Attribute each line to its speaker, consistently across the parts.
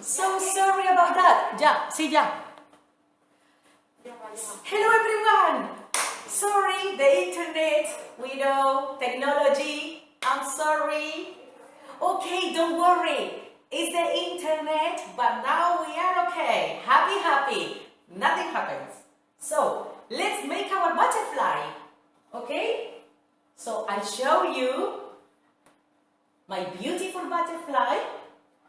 Speaker 1: So sorry about that. Ya, sí, ya. Hello everyone. Sorry, the internet, we know, technology, I'm sorry. Okay, don't worry. It's the internet, but now we are okay. Happy. Nothing happens. So, let's make our butterfly. Okay? So, I'll show you my beautiful butterfly.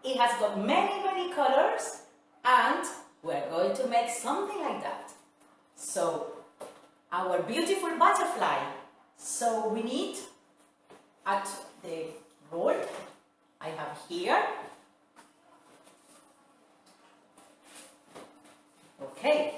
Speaker 1: It has got many colors, and we're going to make something like that. So, our beautiful butterfly. So, we need at the roll, I have here. Okay.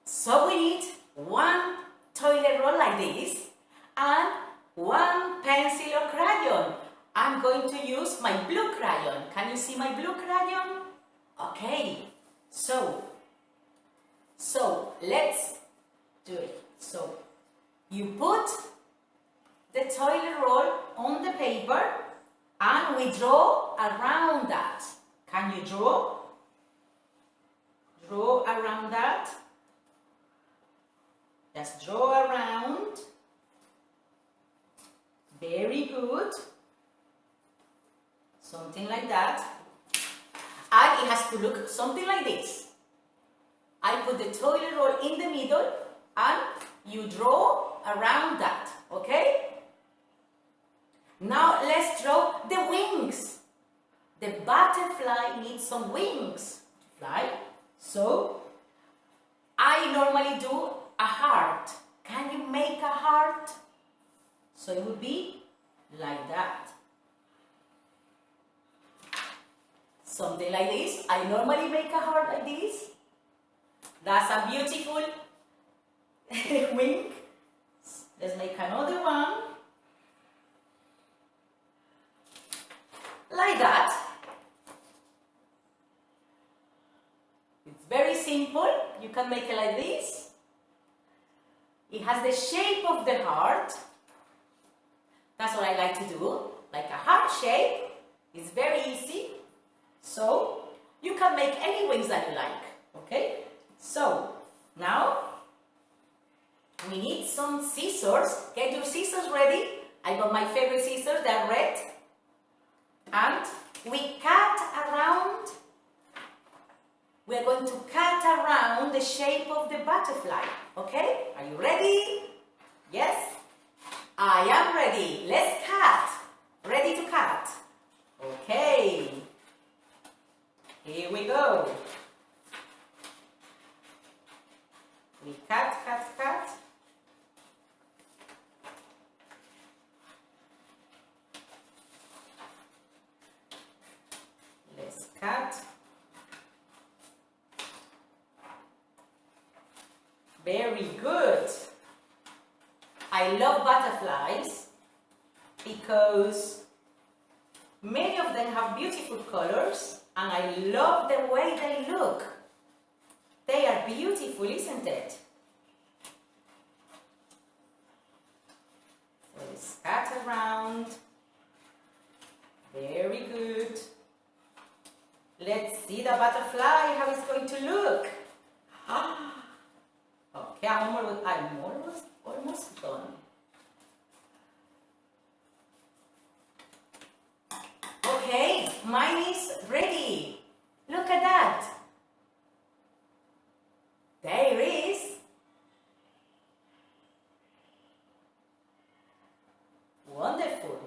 Speaker 1: So, we need one toilet roll like this and one pencil or crayon. I'm going to use my blue crayon. Can you see my blue crayon? Okay. So let's do it. So you put the toilet roll on the paper and we draw around that. Can you draw? Draw around that. Just draw around. Very good. Something like that. And it has to look something like this. I put the toilet roll in the middle and you draw around that. Okay? Now let's draw the wings. The butterfly needs some wings to fly. So I normally do a heart. Can you make a heart? So it would be like that. Something like this. I normally make a heart like this. That's a beautiful wing. Let's make another one. Like that. It's very simple. You can make it like this. It has the shape of the heart. That's what I like to do. Like a heart shape. It's very easy. So, you can make any wings that you like, okay? So, now, we need some scissors. Get your scissors ready. I got my favorite scissors, they're red. And we cut around, we're going to cut around the shape of the butterfly, okay? Are you ready? Yes? I am ready. Let's cut. Ready to cut. Okay. Here we go. We cut. Let's cut. Very good. I love butterflies because many of them have beautiful colors. And I love the way they look. They are beautiful, isn't it? So let's cut around. Very good. Let's see the butterfly, how it's going to look. Okay, I'm almost done. Okay, mine is ready. Look at that. There it is. Wonderful.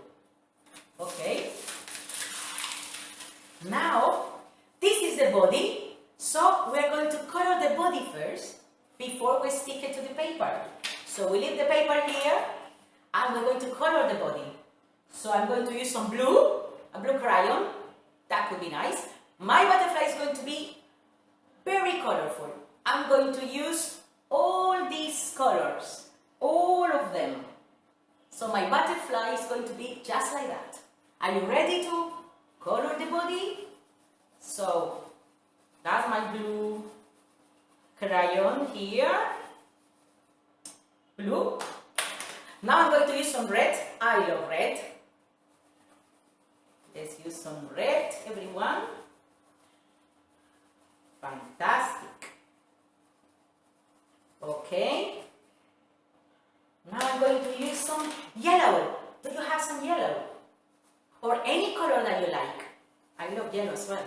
Speaker 1: Okay. Now, this is the body. So, we're going to color the body first before we stick it to the paper. So, we leave the paper here and we're going to color the body. So, I'm going to use some blue. A blue crayon, that could be nice. My butterfly is going to be very colorful. I'm going to use all these colors, all of them. So my butterfly is going to be just like that. Are you ready to color the body? So that's my blue crayon here. Blue. Now I'm going to use some red. I love red. Let's use some red, everyone. Fantastic. Okay. Now I'm going to use some yellow. Do you have some yellow? Or any color that you like? I love yellow as well.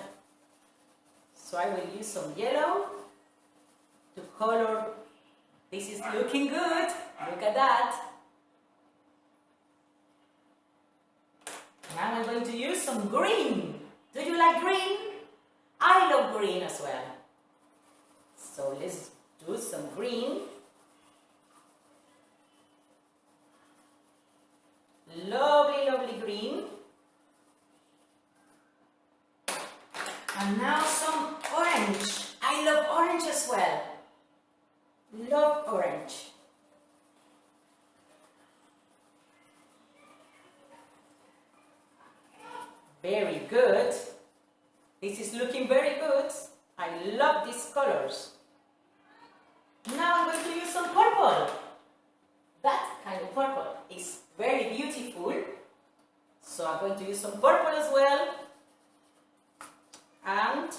Speaker 1: So I will use some yellow to color. This is looking good. Look at that. Now I'm going to use some green. Do you like green? I love green as well. So let's do some green. Lovely, lovely green. And now some orange. I love orange as well. Love orange. Very good. This is looking very good. I love these colors. Now I'm going to use some purple. That kind of purple is very beautiful. So I'm going to use some purple as well. And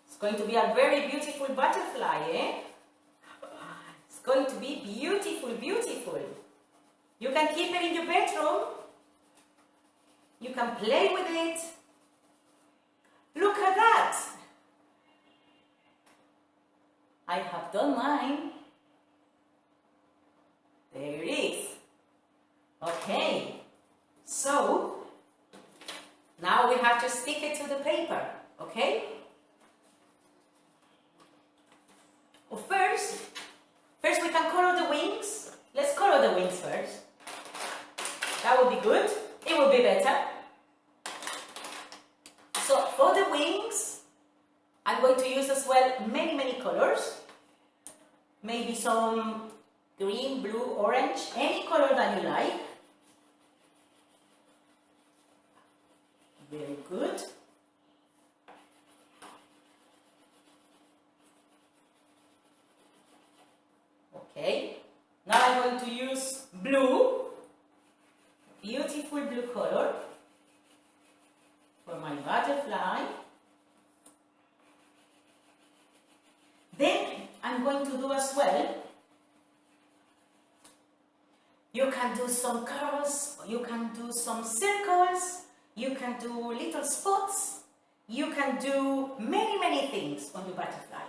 Speaker 1: it's going to be a very beautiful butterfly, eh? It's going to be beautiful, beautiful. You can keep it in your bedroom. You can play with it. Look at that. I have done mine. There it is. Okay. So, now we have to stick it to the paper, okay? Well, first we can color the wings. Let's color the wings first. That will be good. It will be better. So, for the wings, I'm going to use as well many, many colors. Maybe some green, blue, orange, any color that you like. Very good. Okay. Now I'm going to use blue. Beautiful blue color for my butterfly. Then I'm going to do as well. You can do some curls, you can do some circles, you can do little spots, you can do many, many things on your butterfly.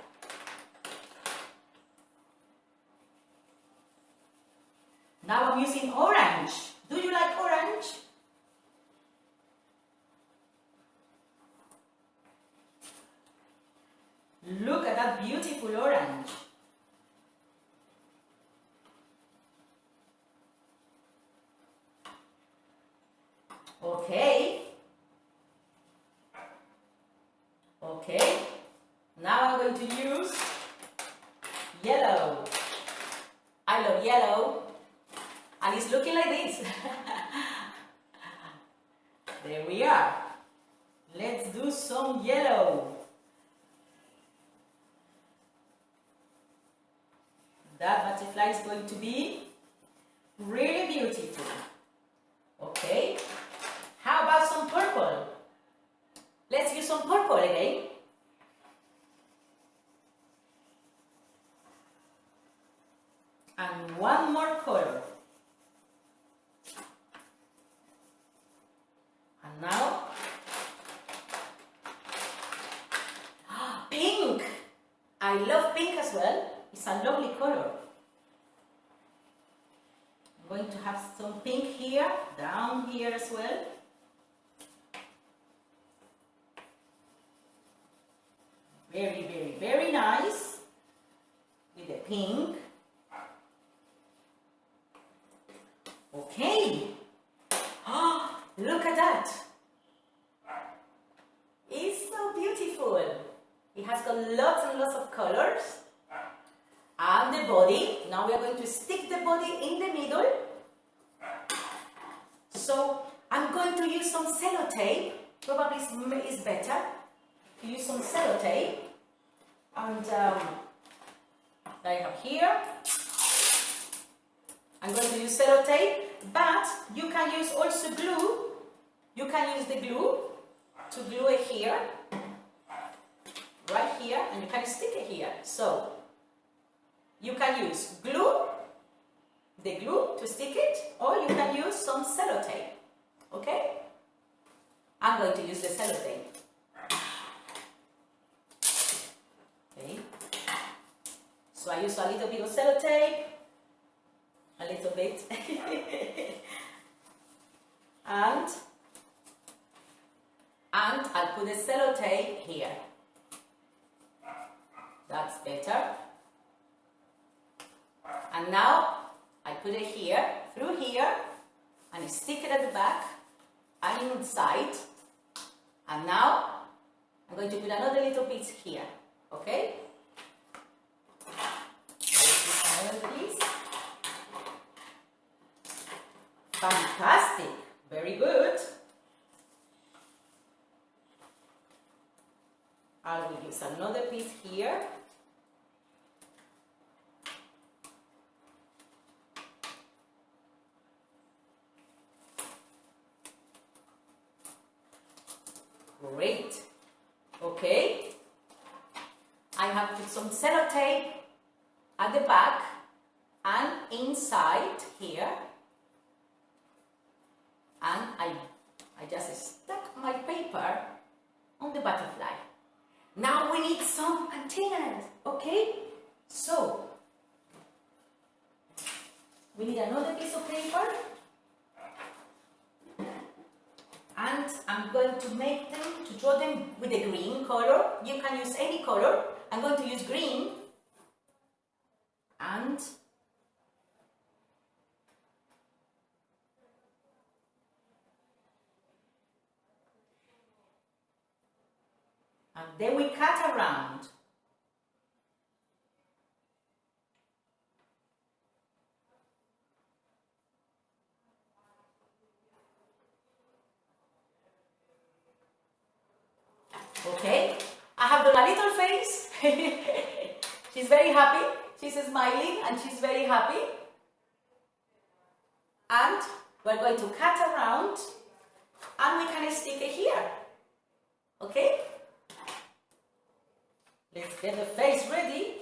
Speaker 1: Now I'm using orange. Do you like orange? Look at that beautiful orange. Okay. Okay. Now I'm going to use yellow. I love yellow. And it's looking like this. There we are. Let's do some yellow. That butterfly is going to be really beautiful. Okay. How about some purple? Let's use some purple again. And one more color. And now, pink. I love pink as well. It's a lovely color. I'm going to have some pink here, down here as well. Very, very, very nice with the pink. Okay. Oh, look at that. It's so beautiful. It has got lots and lots of colors. And the body. Now we are going to stick the body in the middle. So I'm going to use some sellotape. Probably is better to use some sellotape. And I have here. I'm going to use sellotape, but you can use also glue. You can use the glue to glue it here, right here, and you can stick it here. So you can use glue, the glue to stick it, or you can use some sellotape. Okay? I'm going to use the sellotape. Okay. So I use a little bit of sellotape, a little bit, and I'll put the sellotape here. That's better. And now I put it here, through here, and stick it at the back and inside. And now I'm going to put another little piece here. Okay? Another piece. Fantastic! Very good. I will use another piece here. Great. Okay. I have put some sellotape at the back and inside here. And I just stuck my paper on the butterfly. Now we need some antennas, okay? So, we need another piece of paper. And I'm going to make them, to draw them with a green color. You can use any color. I'm going to use green. And then we cut around. Okay, I have done a little face. She's very happy. She's smiling and she's very happy. And we're going to cut around and we can stick it here. Okay? Let's get the face ready.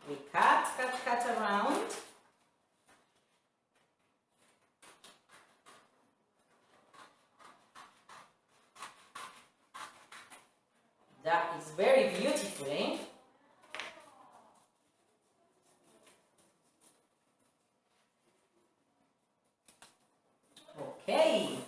Speaker 1: We cut around. That is very beautiful, eh? Okay.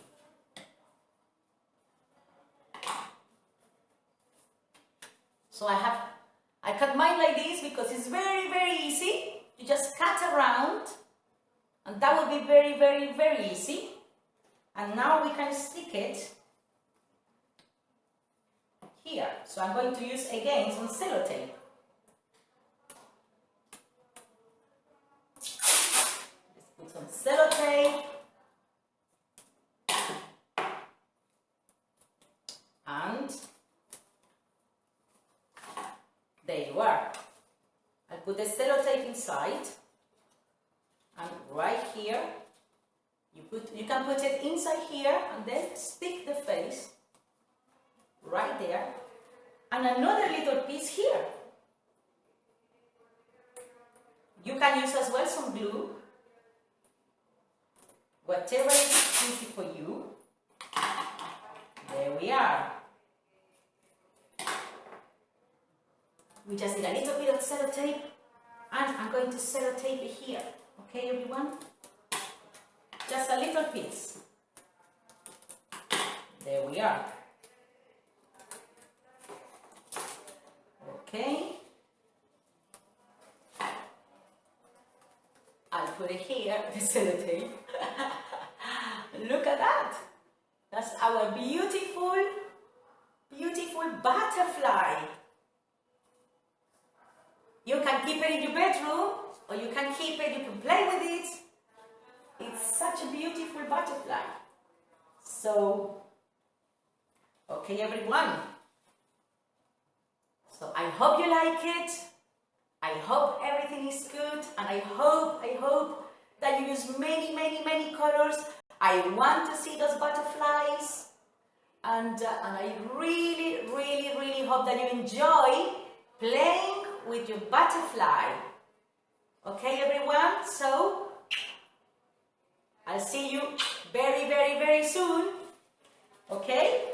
Speaker 1: So I cut mine like this because it's very, very easy. You just cut around and that will be very, very, very easy. And now we can stick it here. So I'm going to use again some sellotape. Let's put some sellotape. And there you are. I'll put the sellotape inside. And right here, you can put it inside here and then stick the face right there, and another little piece here. You can use as well some glue, whatever is easy for you. There we are. We just need a little bit of sellotape, and I'm going to sellotape it here. Okay, everyone? Just a little piece. There we are. Okay, I'll put it here, the sellotape. Look at that. That's our beautiful, beautiful butterfly. You can keep it in your bedroom, or you can keep it, you can play with it. It's such a beautiful butterfly. So, okay, everyone. So I hope you like it. I hope everything is good, and I hope that you use many, many, many colors. I want to see those butterflies. and I really, really, really hope that you enjoy playing with your butterfly. Okay, everyone? So, I'll see you very, very, very soon. Okay?